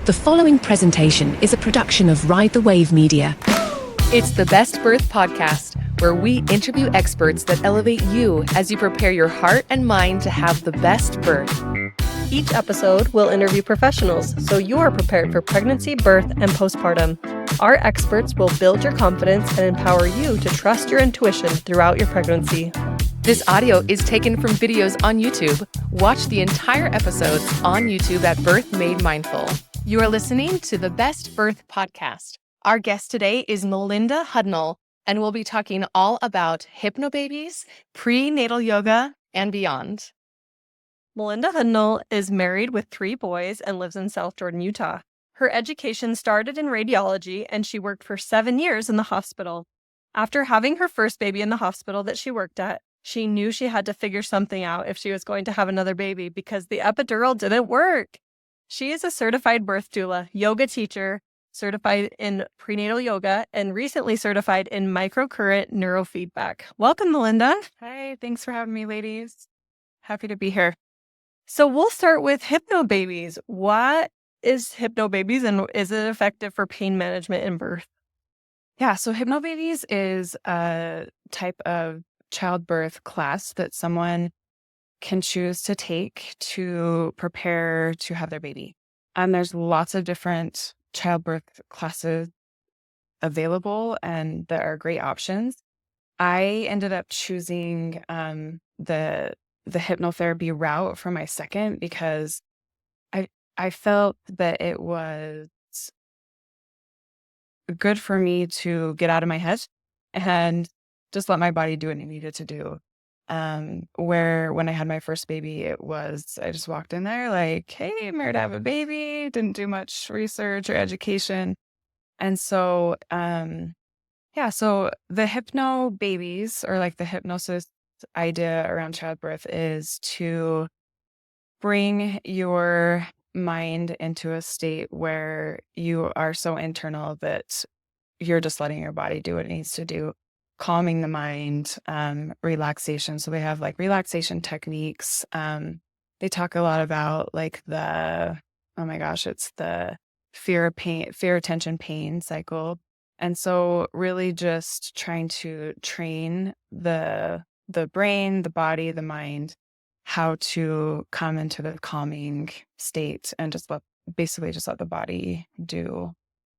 The following presentation is a production of Ride the Wave Media. It's the Best Birth Podcast, where we interview experts that elevate you as you prepare your heart and mind to have the best birth. Each episode will interview professionals so you are prepared for pregnancy, birth, and postpartum. Our experts will build your confidence and empower you to trust your intuition throughout your pregnancy. This audio is taken from videos on YouTube. Watch the entire episodes on YouTube at Birth Made Mindful. You are listening to the Best Birth Podcast. Our guest today is Melinda Hudnall, and we'll be talking all about hypnobabies, prenatal yoga, and beyond. Melinda Hudnall is married with 3 boys and lives in South Jordan, Utah. Her education started in radiology, and she worked for 7 years in the hospital. After having her first baby in the hospital that she worked at, she knew she had to figure something out if she was going to have another baby because the epidural didn't work. She is a certified birth doula, yoga teacher, certified in prenatal yoga, and recently certified in Microcurrent Neurofeedback. Welcome, Melinda. Hi, thanks for having me, ladies. Happy to be here. So we'll start with Hypnobabies. What is Hypnobabies, and is it effective for pain management in birth? Yeah, so Hypnobabies is a type of childbirth class that someone can choose to take to prepare to have their baby. And there's lots of different childbirth classes available, and there are great options. I ended up choosing the hypnotherapy route for my second because I felt that it was good for me to get out of my head and just let my body do what it needed to do. Where when I had my first baby, I just walked in there like, hey, I'm here to have a baby, didn't do much research or education. And so, so the Hypnobabies, or like the hypnosis idea around childbirth, is to bring your mind into a state where you are so internal that you're just letting your body do what it needs to do, calming the mind, relaxation. So they have like relaxation techniques. They talk a lot about like it's the fear, attention, pain cycle. And so really just trying to train the brain, the body, the mind, how to come into the calming state and just let the body do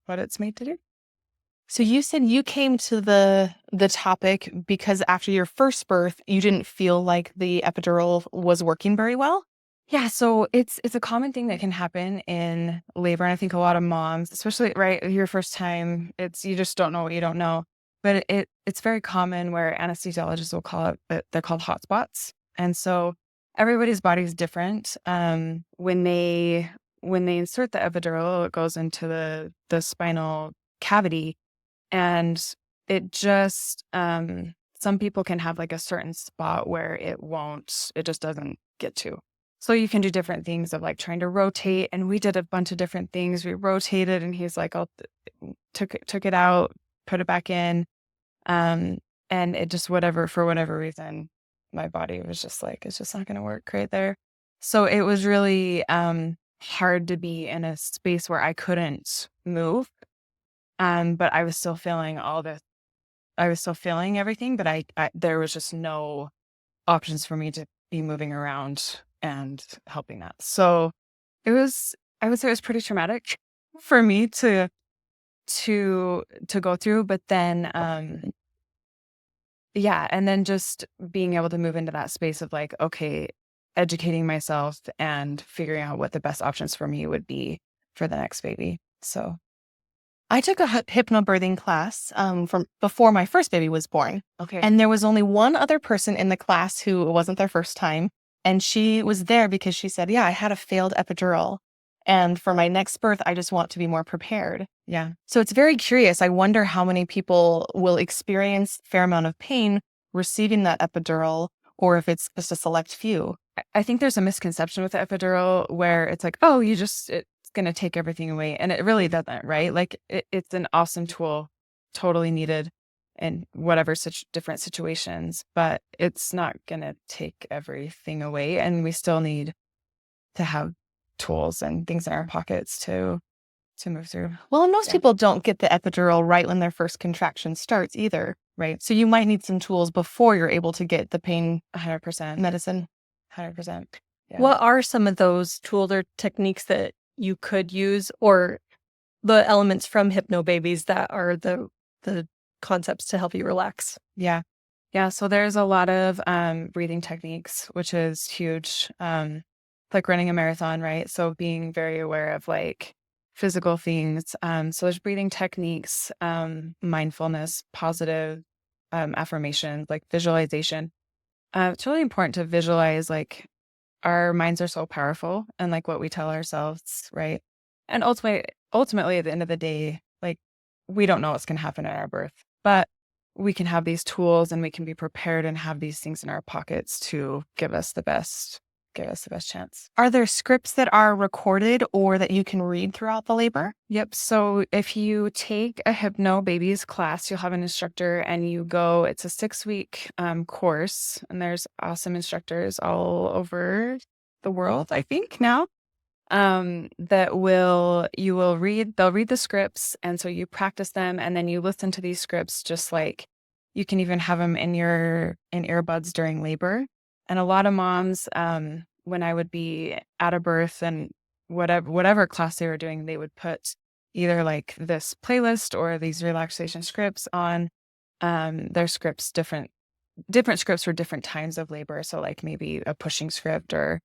what it's made to do. So you said you came to the topic because after your first birth, you didn't feel like the epidural was working very well? Yeah, so it's a common thing that can happen in labor. And I think a lot of moms, especially your first time, you just don't know what you don't know. But it's very common where anesthesiologists will call it, they're called hotspots. And so everybody's body is different. When they insert the epidural, it goes into the spinal cavity. And it just, some people can have like a certain spot where it just doesn't get to. So you can do different things of like trying to rotate. And we did a bunch of different things. We rotated, and he's like, took it out, put it back in. And it just, for whatever reason, my body was just like, it's just not going to work right there. So it was really hard to be in a space where I couldn't move. But I was still feeling everything, but there was just no options for me to be moving around and helping that. So I would say it was pretty traumatic for me to go through, but then, and then just being able to move into that space of like, okay, educating myself and figuring out what the best options for me would be for the next baby. So I took a hypnobirthing class from before my first baby was born. Okay. And there was only one other person in the class who it wasn't their first time. And she was there because she said, yeah, I had a failed epidural. And for my next birth, I just want to be more prepared. Yeah. So it's very curious. I wonder how many people will experience a fair amount of pain receiving that epidural, or if it's just a select few. I think there's a misconception with the epidural where it's like, oh, it's going to take everything away. And it really doesn't, right? Like it's an awesome tool, totally needed in whatever different situations, but it's not going to take everything away. And we still need to have tools and things in our pockets to move through. Well, and most Yeah. people don't get the epidural right when their first contraction starts either. Right. So you might need some tools before you're able to get the pain 100%. medicine. 100%. Yeah. What are some of those tools or techniques that you could use, or the elements from Hypnobabies that are the concepts to help you relax? Yeah. Yeah. So there's a lot of breathing techniques, which is huge. Like running a marathon, right? So being very aware of like physical things. So there's breathing techniques, mindfulness, positive affirmations, like visualization. It's really important to visualize, like, our minds are so powerful and like what we tell ourselves, right? And ultimately at the end of the day, like, we don't know what's going to happen at our birth, but we can have these tools and we can be prepared and have these things in our pockets to give us the best chance. Are there scripts that are recorded or that you can read throughout the labor? Yep. So if you take a Hypnobabies class, you'll have an instructor and you go, it's a 6-week course, and there's awesome instructors all over the world, I think now, they'll read the scripts. And so you practice them and then you listen to these scripts, just like you can even have them in earbuds during labor. And a lot of moms, when I would be at a birth and whatever class they were doing, they would put either like this playlist or these relaxation scripts on their scripts, different scripts for different times of labor. So like maybe a pushing script or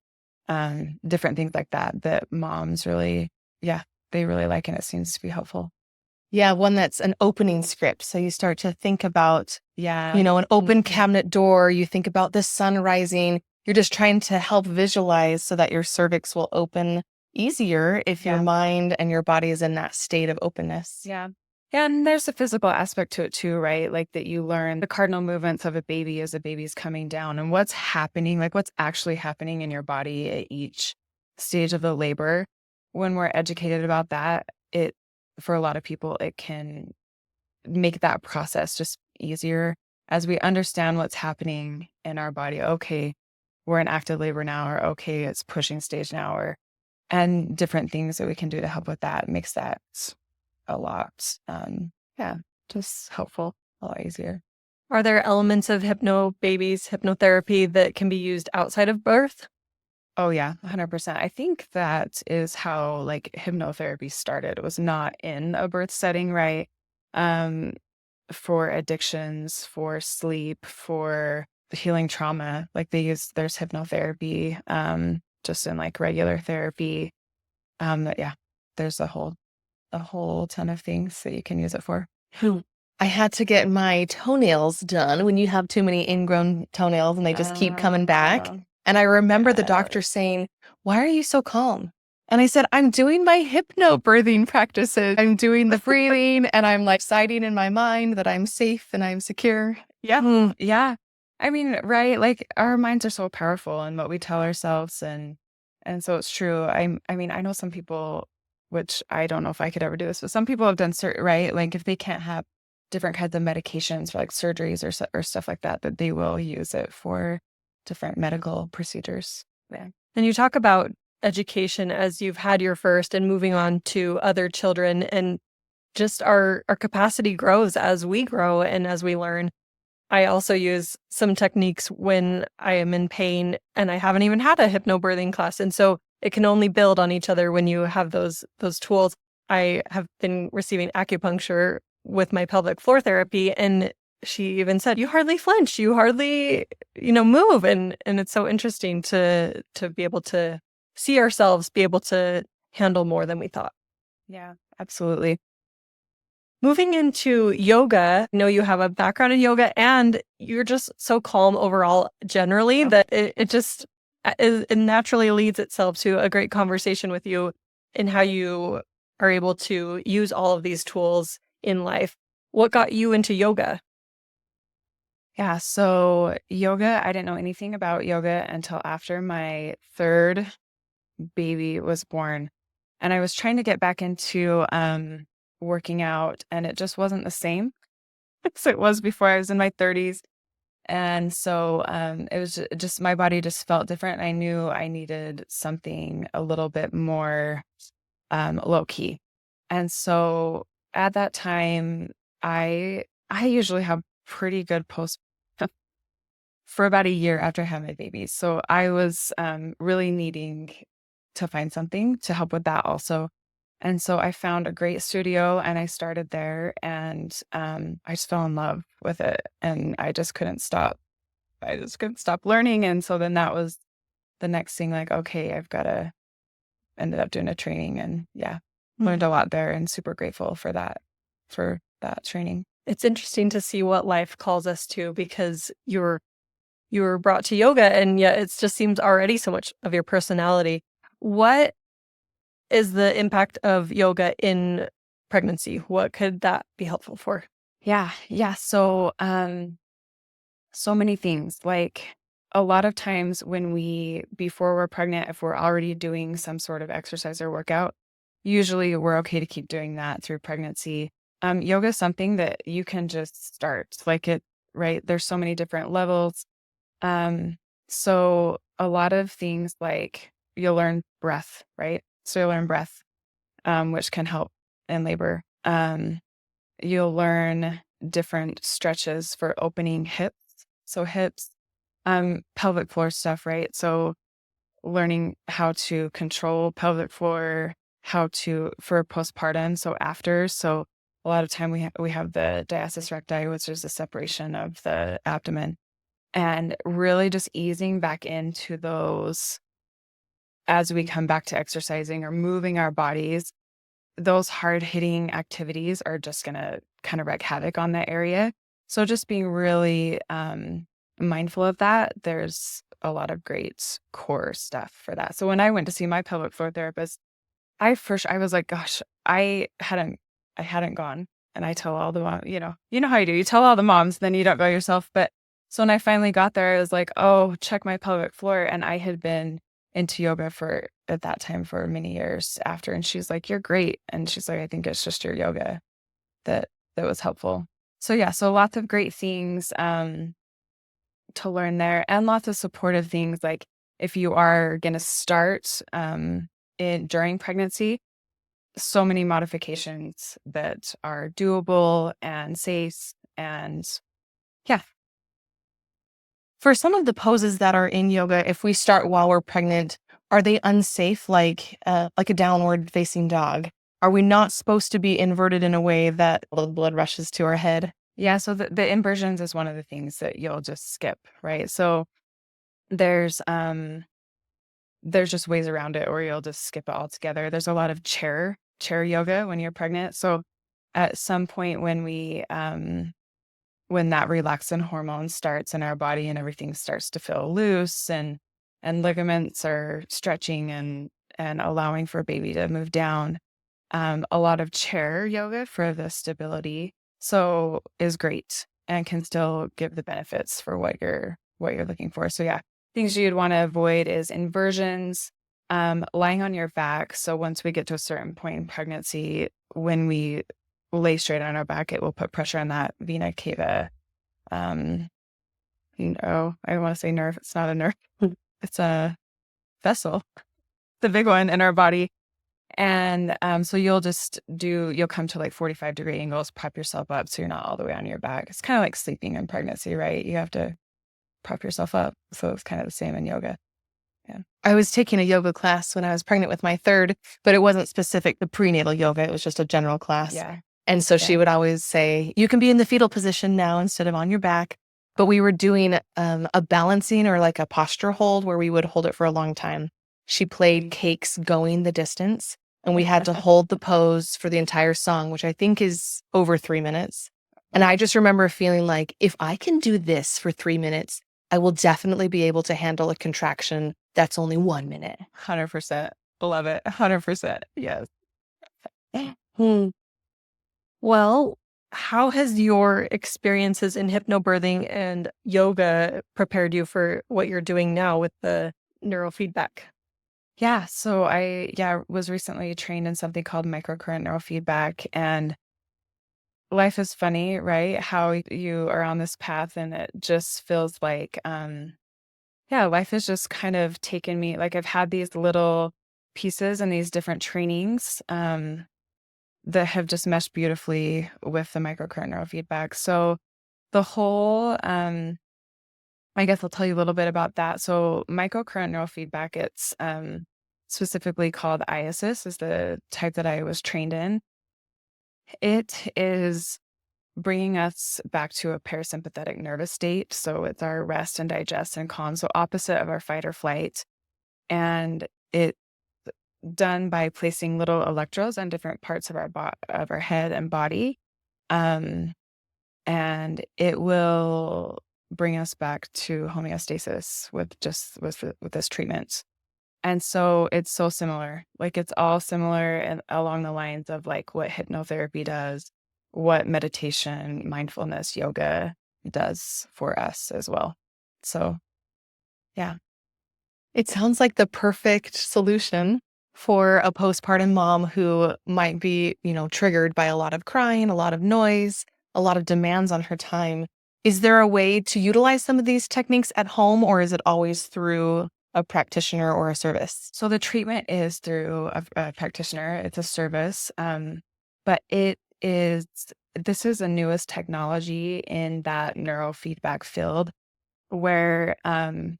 different things like that moms really, they really like, and it seems to be helpful. Yeah, one that's an opening script. So you start to think about, Yeah. an open cabinet door. You think about the sun rising. You're just trying to help visualize so that your cervix will open easier if your mind and your body is in that state of openness. Yeah. Yeah. And there's a physical aspect to it too, right? Like that you learn the cardinal movements of a baby as a baby's coming down and what's happening, like what's actually happening in your body at each stage of the labor. When we're educated about that, for a lot of people, it can make that process just easier as we understand what's happening in our body. Okay, we're in active labor now, or okay, it's pushing stage now, and different things that we can do to help with that makes that a lot, just helpful, a lot easier. Are there elements of Hypnobabies, hypnotherapy that can be used outside of birth? Oh yeah, 100%. I think that is how like hypnotherapy started. It was not in a birth setting, right? For addictions, for sleep, for healing trauma, like there's hypnotherapy, just in like regular therapy. There's a whole ton of things that you can use it for. I had to get my toenails done when you have too many ingrown toenails and they just keep coming back. And I remember the doctor saying, "Why are you so calm?" And I said, "I'm doing my hypnobirthing practices. I'm doing the breathing and I'm like deciding in my mind that I'm safe and I'm secure." Yeah. Yeah. I mean, right. Like our minds are so powerful and what we tell ourselves. And so it's true. I mean, I know some people, which I don't know if I could ever do this, but some people have done right. Like if they can't have different kinds of medications for like surgeries or stuff like that, that they will use it for different medical procedures. Yeah. And you talk about education as you've had your first and moving on to other children, and just our capacity grows as we grow and as we learn. I also use some techniques when I am in pain and I haven't even had a hypnobirthing class. And so it can only build on each other when you have those tools. I have been receiving acupuncture with my pelvic floor therapy, and she even said, "You hardly flinch, you hardly, move." And it's so interesting to be able to see ourselves, be able to handle more than we thought. Yeah, absolutely. Moving into yoga, I know you have a background in yoga and you're just so calm overall generally that it naturally leads itself to a great conversation with you in how you are able to use all of these tools in life. What got you into yoga? Yeah, so yoga, I didn't know anything about yoga until after my third baby was born. And I was trying to get back into working out, and it just wasn't the same as it was before. I was in my 30s. And so it was just my body just felt different. I knew I needed something a little bit more low key. And so at that time, I usually have pretty good post for about a year after I had my baby. So I was really needing to find something to help with that also. And so I found a great studio and I started there, and I just fell in love with it, and I just couldn't stop. I just couldn't stop learning. And so then that was the next thing, like, okay, ended up doing a training, and learned a lot there, and super grateful for that training. It's interesting to see what life calls us to, because you were brought to yoga, and yet it just seems already so much of your personality. What is the impact of yoga in pregnancy? What could that be helpful for? Yeah. So, so many things. Like a lot of times before we're pregnant, if we're already doing some sort of exercise or workout, usually we're okay to keep doing that through pregnancy. Yoga is something that you can just start, right? There's so many different levels. So a lot of things, like you'll learn breath, right? So you'll learn breath, which can help in labor. You'll learn different stretches for opening hips. So hips, pelvic floor stuff, right? So learning how to control pelvic floor, for postpartum. So after, so a lot of time we have the diastasis recti, which is the separation of the abdomen, and really just easing back into those as we come back to exercising or moving our bodies. Those hard-hitting activities are just going to kind of wreak havoc on that area. So just being really mindful of that. There's a lot of great core stuff for that. So when I went to see my pelvic floor therapist, I was like, gosh, I hadn't gone. And I tell all the moms, you know how you do. You tell all the moms, then you don't go yourself. But so when I finally got there, I was like, oh, check my pelvic floor. And I had been into yoga at that time for many years after. And she's like, you're great. And she's like, I think it's just your yoga that was helpful. So so lots of great things to learn there, and lots of supportive things. Like if you are going to start during pregnancy, so many modifications that are doable and safe, and For some of the poses that are in yoga, if we start while we're pregnant, are they unsafe, like a downward facing dog? Are we not supposed to be inverted in a way that the blood rushes to our head? Yeah, so the inversions is one of the things that you'll just skip, right? So there's just ways around it, or you'll just skip it altogether. There's a lot of chair yoga when you're pregnant. So at some point when that relaxin hormone starts in our body and everything starts to feel loose, and ligaments are stretching and allowing for baby to move down, a lot of chair yoga for the stability is great and can still give the benefits for what you're looking for. So things you'd want to avoid is inversions, lying on your back. So once we get to a certain point in pregnancy, when we lay straight on our back, it will put pressure on that vena cava. I want to say nerve. It's not a nerve. It's a vessel, the big one in our body. And so you'll come to like 45-degree angles, prop yourself up so you're not all the way on your back. It's kind of like sleeping in pregnancy, right? You have to prop yourself up. So it's kind of the same in yoga. Yeah. I was taking a yoga class when I was pregnant with my third, but it wasn't specific to prenatal yoga. It was just a general class. Yeah. And so she would always say, you can be in the fetal position now instead of on your back. But we were doing a balancing or like a posture hold where we would hold it for a long time. She played Cakes Going the Distance, and we had to hold the pose for the entire song, which I think is over 3 minutes. And I just remember feeling like, if I can do this for 3 minutes, I will definitely be able to handle a contraction that's only 1 minute. 100%. Love it. 100%. Yes. Well, how has your experiences in hypnobirthing and yoga prepared you for what you're doing now with the neurofeedback? Yeah. So I was recently trained in something called Microcurrent neurofeedback, and life is funny, right? How you are on this path and it just feels like, life has just kind of taken me, like I've had these little pieces and these different trainings, that have just meshed beautifully with the microcurrent neurofeedback. So the whole, I guess I'll tell you a little bit about that. So microcurrent neurofeedback, it's specifically called IASIS, is the type that I was trained in. It is bringing us back to a parasympathetic nervous state. So it's our rest and digest and calm, so opposite of our fight or flight. And it done by placing little electrodes on different parts of our head and body. And it will bring us back to homeostasis with this treatment. And so it's so similar. Like it's all similar and along the lines of like what hypnotherapy does, what meditation, mindfulness, yoga does for us as well. So, yeah. It sounds like the perfect solution for a postpartum mom who might be, triggered by a lot of crying, a lot of noise, a lot of demands on her time. Is there a way to utilize some of these techniques at home, or is it always through a practitioner or a service? So the treatment is through a practitioner. It's a service, but this is the newest technology in that neurofeedback field, where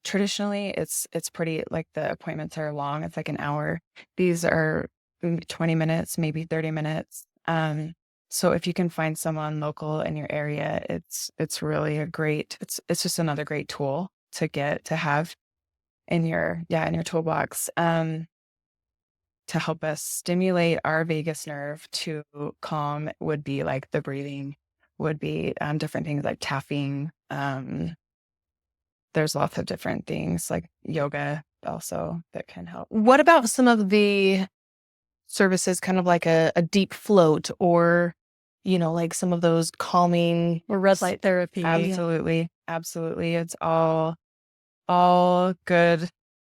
traditionally it's pretty, like, the appointments are long. It's like an hour. These are 20 minutes, maybe 30 minutes. So if you can find someone local in your area, it's really it's just another great tool to have in your toolbox, to help us stimulate our vagus nerve to calm. Would be like the breathing, would be different things like tapping. There's lots of different things like yoga also that can help. What about some of the services, kind of like a deep float, or, like some of those calming Or red light therapy. Absolutely. It's all good,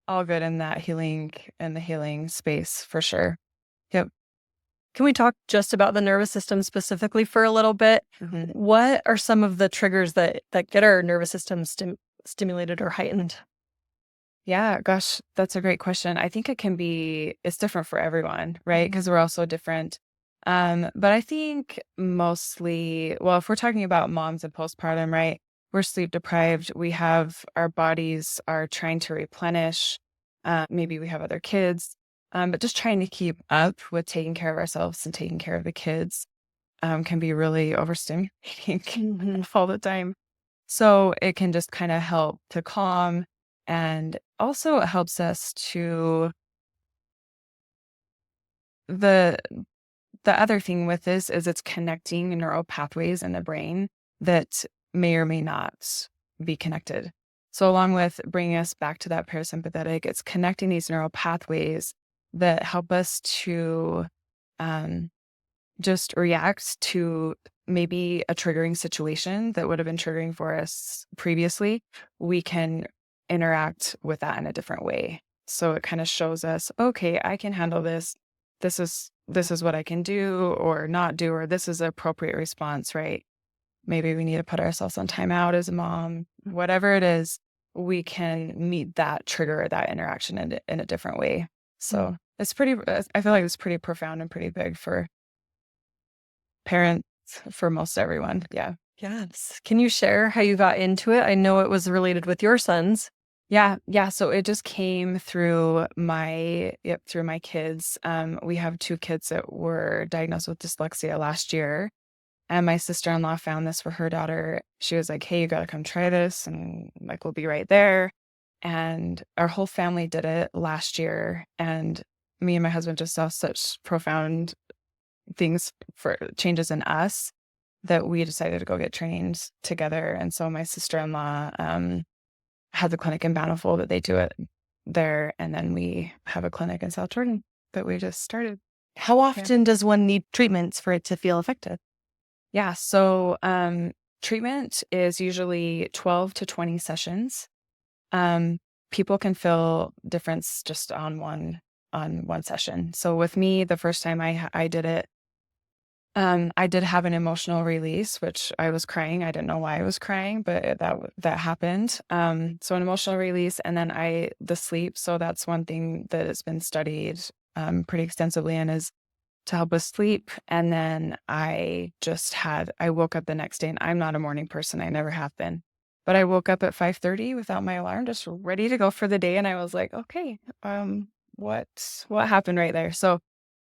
in that healing space for sure. Yep. Can we talk just about the nervous system specifically for a little bit? Mhm. What are some of the triggers that get our nervous system stimulated or heightened? Yeah, gosh, that's a great question. I think it's different for everyone, right? Because we're all so different. But I think mostly, well, if we're talking about moms and postpartum, right? We're sleep deprived. Our bodies are trying to replenish. Maybe we have other kids, but just trying to keep up with taking care of ourselves and taking care of the kids can be really overstimulating all the time. So it can just kind of help to calm, and also it helps us to the other thing with this is it's connecting neural pathways in the brain that may or may not be connected. So along with bringing us back to that parasympathetic, it's connecting these neural pathways that help us to just react to maybe a triggering situation that would have been triggering for us previously. We can interact with that in a different way. So it kind of shows us, okay, I can handle this. This is what I can do or not do, or this is the appropriate response, right? Maybe we need to put ourselves on timeout as a mom. Whatever it is, we can meet that trigger, that interaction in a different way. So I feel like it's pretty profound and pretty big for parents, for most everyone. Yeah. Yes. Can you share how you got into it? I know it was related with your sons. Yeah. So it just came through my kids. We have 2 kids that were diagnosed with dyslexia last year. And my sister-in-law found this for her daughter. She was like, hey, you got to come try this. And like, we'll be right there. And our whole family did it last year. And me and my husband just saw such profound things for changes in us that we decided to go get trained together. And so my sister-in-law had the clinic in Bountiful that they do it there. And then we have a clinic in South Jordan that we just started. How often does one need treatments for it to feel effective? Yeah. So treatment is usually 12 to 20 sessions. People can feel difference just on one session. So with me, the first time I did it, I did have an emotional release, which I was crying. I didn't know why I was crying, but that happened. So an emotional release, and then the sleep. So that's one thing that has been studied pretty extensively, and is to help with sleep. And then I woke up the next day, and I'm not a morning person. I never have been. But I woke up at 5:30 without my alarm, just ready to go for the day. And I was like, okay, what happened right there? So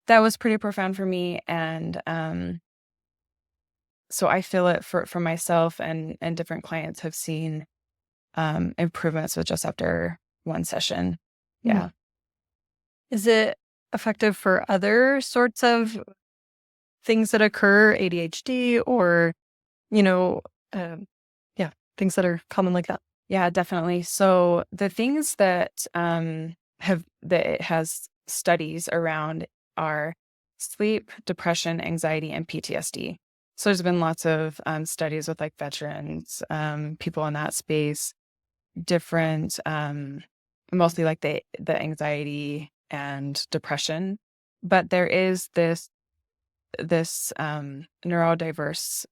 that was pretty profound for me. And so I feel it for myself, and different clients have seen improvements with just after one session. Yeah. Is it effective for other sorts of things that occur, ADHD or, things that are common like that? Yeah, definitely. So the things that it has studies around are sleep, depression, anxiety, and PTSD. So there's been lots of studies with like veterans, people in that space, different, mostly like the anxiety and depression. But there is this neurodiverse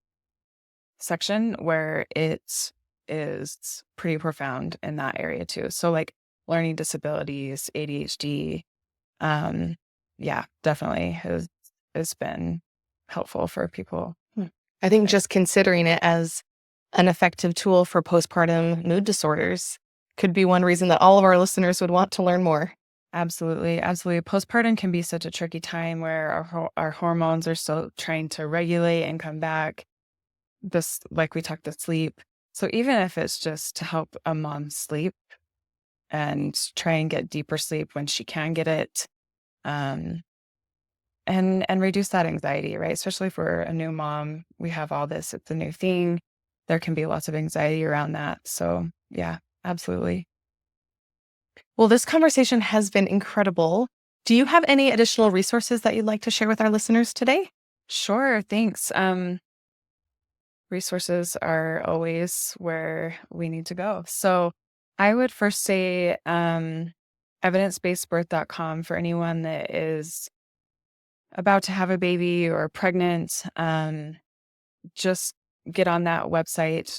section where it is pretty profound in that area too. So like learning disabilities, ADHD, definitely has been helpful for people. I think just considering it as an effective tool for postpartum mood disorders could be one reason that all of our listeners would want to learn more. Absolutely. Absolutely. Postpartum can be such a tricky time where our hormones are still trying to regulate and come back. This, like we talked, the sleep. So even if it's just to help a mom sleep and try and get deeper sleep when she can get it, and reduce that anxiety, right? Especially for a new mom, we have all this, it's a new thing. There can be lots of anxiety around that. So yeah, absolutely. Well, this conversation has been incredible. Do you have any additional resources that you'd like to share with our listeners today? Sure, thanks. Resources are always where we need to go. So I would first say evidencebasedbirth.com for anyone that is about to have a baby or pregnant. Just get on that website.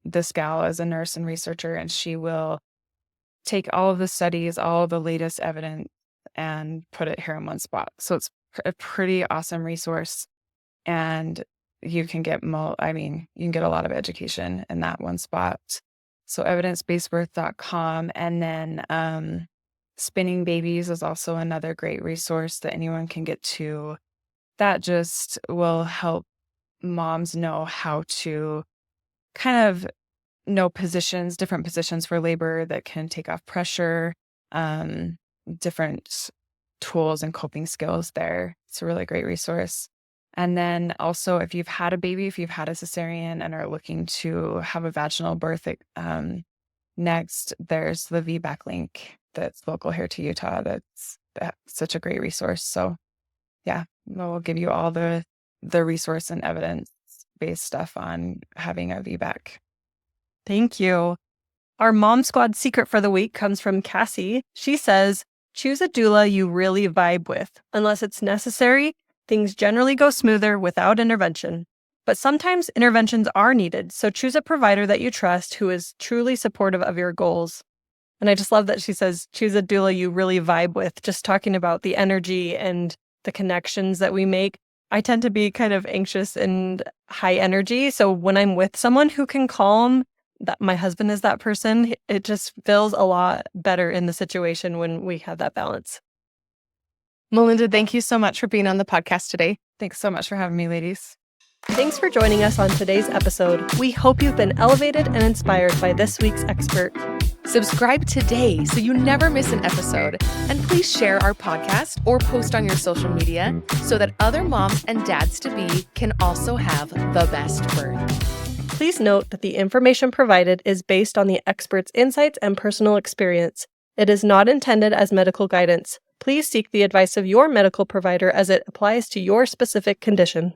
This gal is a nurse and researcher, and she will take all of the studies, all of the latest evidence, and put it here in one spot. So it's a pretty awesome resource. And you can get you can get a lot of education in that one spot. So evidencebasedbirth.com. And then Spinning Babies is also another great resource that anyone can get to. That just will help moms know how to kind of know different positions for labor that can take off pressure, different tools and coping skills there. It's a really great resource. And then also, if you've had a baby, if you've had a cesarean and are looking to have a vaginal birth next, there's the VBAC link that's local here to Utah. That's such a great resource. So yeah, we'll give you all the resource and evidence-based stuff on having a VBAC. Thank you. Our Mom Squad secret for the week comes from Cassie. She says, choose a doula you really vibe with. Unless it's necessary, things generally go smoother without intervention. But sometimes interventions are needed, so choose a provider that you trust who is truly supportive of your goals. And I just love that she says, choose a doula you really vibe with, just talking about the energy and the connections that we make. I tend to be kind of anxious and high energy, so when I'm with someone who can calm, that my husband is that person, it just feels a lot better in the situation when we have that balance. Melinda, thank you so much for being on the podcast today. Thanks so much for having me, ladies. Thanks for joining us on today's episode. We hope you've been elevated and inspired by this week's expert. Subscribe today so you never miss an episode. And please share our podcast or post on your social media so that other moms and dads-to-be can also have the best birth. Please note that the information provided is based on the expert's insights and personal experience. It is not intended as medical guidance. Please seek the advice of your medical provider as it applies to your specific condition.